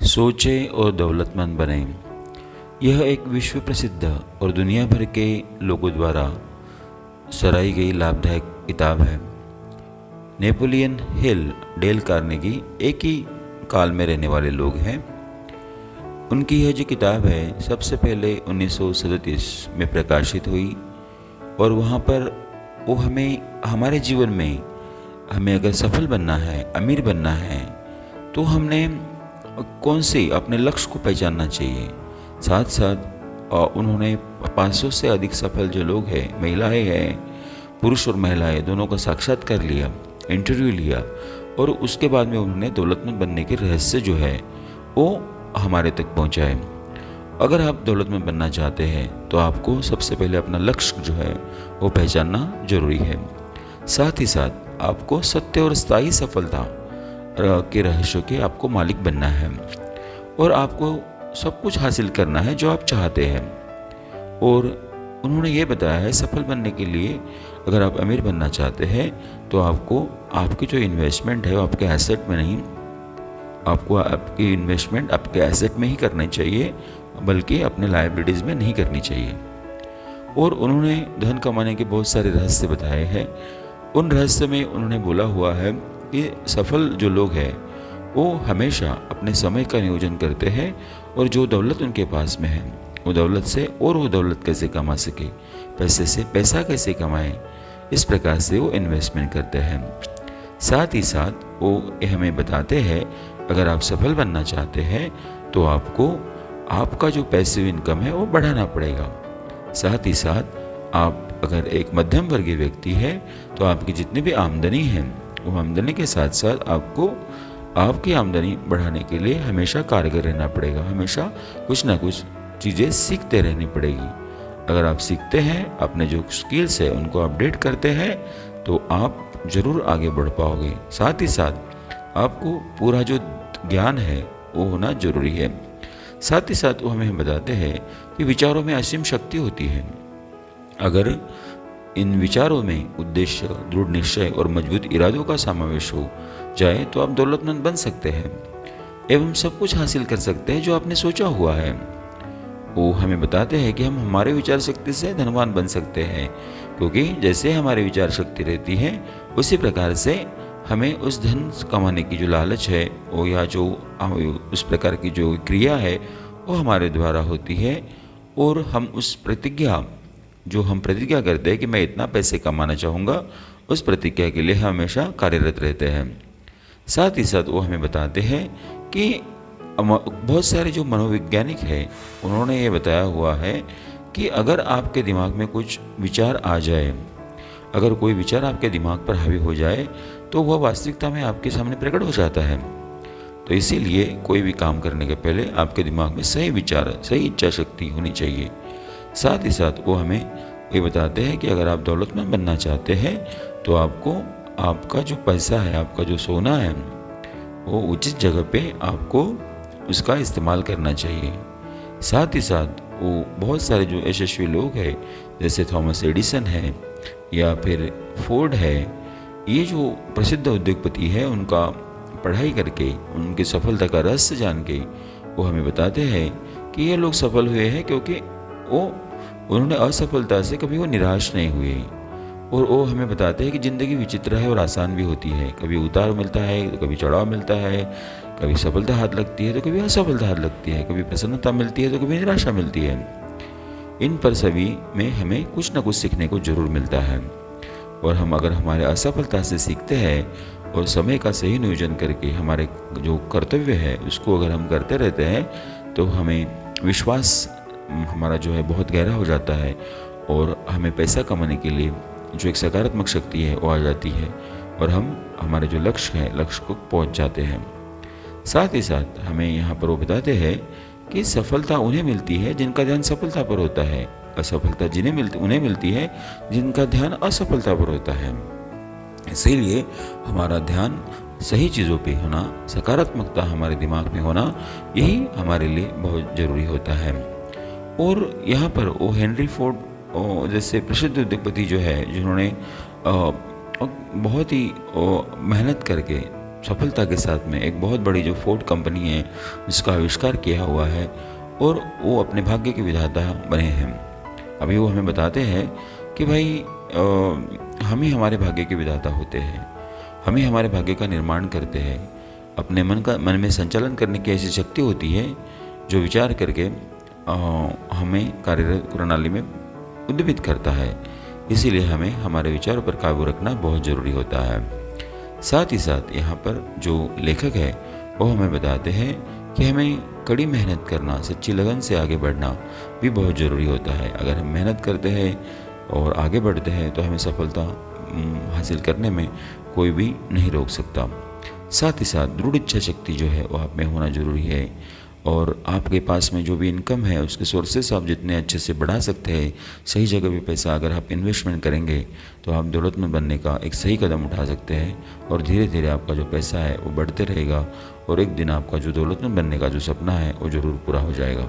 सोचें और दौलतमंद बनें। यह एक विश्व प्रसिद्ध और दुनिया भर के लोगों द्वारा सराही गई लाभदायक किताब है। नेपोलियन हिल, डेल कार्नेगी एक ही काल में रहने वाले लोग हैं। उनकी यह जो किताब है सबसे पहले 1937 में प्रकाशित हुई और वहाँ पर वो हमें हमारे जीवन में हमें अगर सफल बनना है, अमीर बनना है, तो हमने कौन से अपने लक्ष्य को पहचानना चाहिए। साथ साथ उन्होंने 500 से अधिक सफल जो लोग हैं, महिलाएं हैं, पुरुष और महिलाएं दोनों का साक्षात्कार लिया, इंटरव्यू लिया और उसके बाद में उन्होंने दौलतमंद बनने के रहस्य जो है वो हमारे तक पहुंचाए। अगर आप दौलतमंद बनना चाहते हैं तो आपको सबसे पहले अपना लक्ष्य जो है वो पहचानना जरूरी है। साथ ही साथ आपको सत्य और स्थायी सफलता के रहस्यों के आपको मालिक बनना है और आपको सब कुछ हासिल करना है जो आप चाहते हैं। और उन्होंने ये बताया है सफल बनने के लिए अगर आप अमीर बनना चाहते हैं तो आपको आपकी जो इन्वेस्टमेंट है वो आपके एसेट में नहीं, आपको आपकी इन्वेस्टमेंट आपके एसेट में ही करनी चाहिए, बल्कि अपने लायबिलिटीज़ में नहीं करनी चाहिए। और उन्होंने धन कमाने के बहुत सारे रहस्य बताए हैं। उन रहस्य में उन्होंने बोला हुआ है कि सफल जो लोग हैं वो हमेशा अपने समय का नियोजन करते हैं और जो दौलत उनके पास में है वो दौलत से और वो दौलत कैसे कमा सके, पैसे से पैसा कैसे कमाएं, इस प्रकार से वो इन्वेस्टमेंट करते हैं। साथ ही साथ वो हमें बताते हैं अगर आप सफल बनना चाहते हैं तो आपको आपका जो पैसिव इनकम है वो बढ़ाना पड़ेगा। साथ ही साथ आप अगर एक मध्यम वर्गीय व्यक्ति है तो आपकी जितनी भी आमदनी है वो आमदनी के साथ साथ आपको आपकी आमदनी बढ़ाने के लिए हमेशा कारगर रहना पड़ेगा, हमेशा कुछ ना कुछ चीज़ें सीखते रहनी पड़ेगी। अगर आप सीखते हैं, अपने जो स्किल्स है उनको अपडेट करते हैं तो आप ज़रूर आगे बढ़ पाओगे। साथ ही साथ आपको पूरा जो ज्ञान है वो होना जरूरी है। साथ ही साथ वो हमें बताते हैं कि विचारों में असीम शक्ति होती है। अगर इन विचारों में उद्देश्य, दृढ़ निश्चय और मजबूत इरादों का समावेश हो जाए तो आप दौलतमंद बन सकते हैं एवं सब कुछ हासिल कर सकते हैं जो आपने सोचा हुआ है। वो हमें बताते हैं कि हम हमारे विचार शक्ति से धनवान बन सकते हैं, क्योंकि जैसे हमारी विचार शक्ति रहती है उसी प्रकार से हमें उस धन कमाने की जो लालच है वो या जो उस प्रकार की जो क्रिया है वो हमारे द्वारा होती है और हम उस प्रतिज्ञा जो हम प्रतिज्ञा करते हैं कि मैं इतना पैसे कमाना चाहूँगा, उस प्रतिज्ञा के लिए हमेशा कार्यरत रहते हैं। साथ ही साथ वो हमें बताते हैं कि बहुत सारे जो मनोवैज्ञानिक हैं उन्होंने ये बताया हुआ है कि अगर आपके दिमाग में कुछ विचार आ जाए, अगर कोई विचार आपके दिमाग पर हावी हो जाए तो वह वास्तविकता में आपके सामने प्रकट हो जाता है। तो इसीलिए कोई भी काम करने के पहले आपके दिमाग में सही विचार, सही इच्छा शक्ति होनी चाहिए। साथ ही साथ वो हमें ये बताते हैं कि अगर आप दौलतमंद बनना चाहते हैं तो आपको आपका जो पैसा है, आपका जो सोना है वो उचित जगह पे आपको उसका इस्तेमाल करना चाहिए। साथ ही साथ वो बहुत सारे जो यशस्वी लोग हैं जैसे थॉमस एडिसन है या फिर फोर्ड है, ये जो प्रसिद्ध उद्योगपति है उनका पढ़ाई करके उनकी सफलता का रहस्य जान के वो हमें बताते हैं कि ये लोग सफल हुए हैं क्योंकि उन्होंने असफलता से कभी वो निराश नहीं हुए। और वो हमें बताते हैं कि ज़िंदगी विचित्र है और आसान भी होती है, कभी उतार मिलता है तो कभी चढ़ाव मिलता है, कभी सफलता हाथ लगती है तो कभी असफलता हाथ लगती है, कभी प्रसन्नता मिलती है तो कभी निराशा मिलती है। इन पर सभी में हमें कुछ ना कुछ सीखने को जरूर मिलता है और हम अगर हमारे असफलता से सीखते हैं और समय का सही नियोजन करके हमारे जो कर्तव्य है उसको अगर हम करते रहते हैं तो हमें विश्वास हमारा जो है बहुत गहरा हो जाता है और हमें पैसा कमाने के लिए जो एक सकारात्मक शक्ति है वो आ जाती है और हम हमारे जो लक्ष्य है लक्ष्य को पहुंच जाते हैं। साथ ही साथ हमें यहाँ पर वो बताते हैं कि सफलता उन्हें मिलती है जिनका ध्यान सफलता पर होता है, असफलता उन्हें मिलती है जिनका ध्यान असफलता पर होता है। इसीलिए हमारा ध्यान सही चीज़ों पे होना, सकारात्मकता हमारे दिमाग में होना, यही हमारे लिए बहुत ज़रूरी होता है। और यहाँ पर वो हेनरी फोर्ड जैसे प्रसिद्ध उद्योगपति जो है जिन्होंने बहुत ही मेहनत करके सफलता के साथ में एक बहुत बड़ी जो फोर्ड कंपनी है जिसका आविष्कार किया हुआ है, और वो अपने भाग्य के विधाता बने हैं। अभी वो हमें बताते हैं कि भाई हम ही हमारे भाग्य के विधाता होते हैं, हम ही हमारे भाग्य का निर्माण करते हैं। अपने मन में संचालन करने की ऐसी शक्ति होती है जो विचार करके हमें कार्यरत प्रणाली में उद्दीपित करता है। इसीलिए हमें हमारे विचारों पर काबू रखना बहुत ज़रूरी होता है। साथ ही साथ यहाँ पर जो लेखक है वो हमें बताते हैं कि हमें कड़ी मेहनत करना, सच्ची लगन से आगे बढ़ना भी बहुत ज़रूरी होता है। अगर हम मेहनत करते हैं और आगे बढ़ते हैं तो हमें सफलता हासिल करने में कोई भी नहीं रोक सकता। साथ ही साथ दृढ़ इच्छा शक्ति जो है वो आप में होना ज़रूरी है, और आपके पास में जो भी इनकम है उसके सोर्सेस आप जितने अच्छे से बढ़ा सकते हैं, सही जगह पे पैसा अगर आप इन्वेस्टमेंट करेंगे तो आप दौलतमंद बनने का एक सही कदम उठा सकते हैं, और धीरे धीरे आपका जो पैसा है वो बढ़ते रहेगा, और एक दिन आपका जो दौलतमंद बनने का जो सपना है वो ज़रूर पूरा हो जाएगा।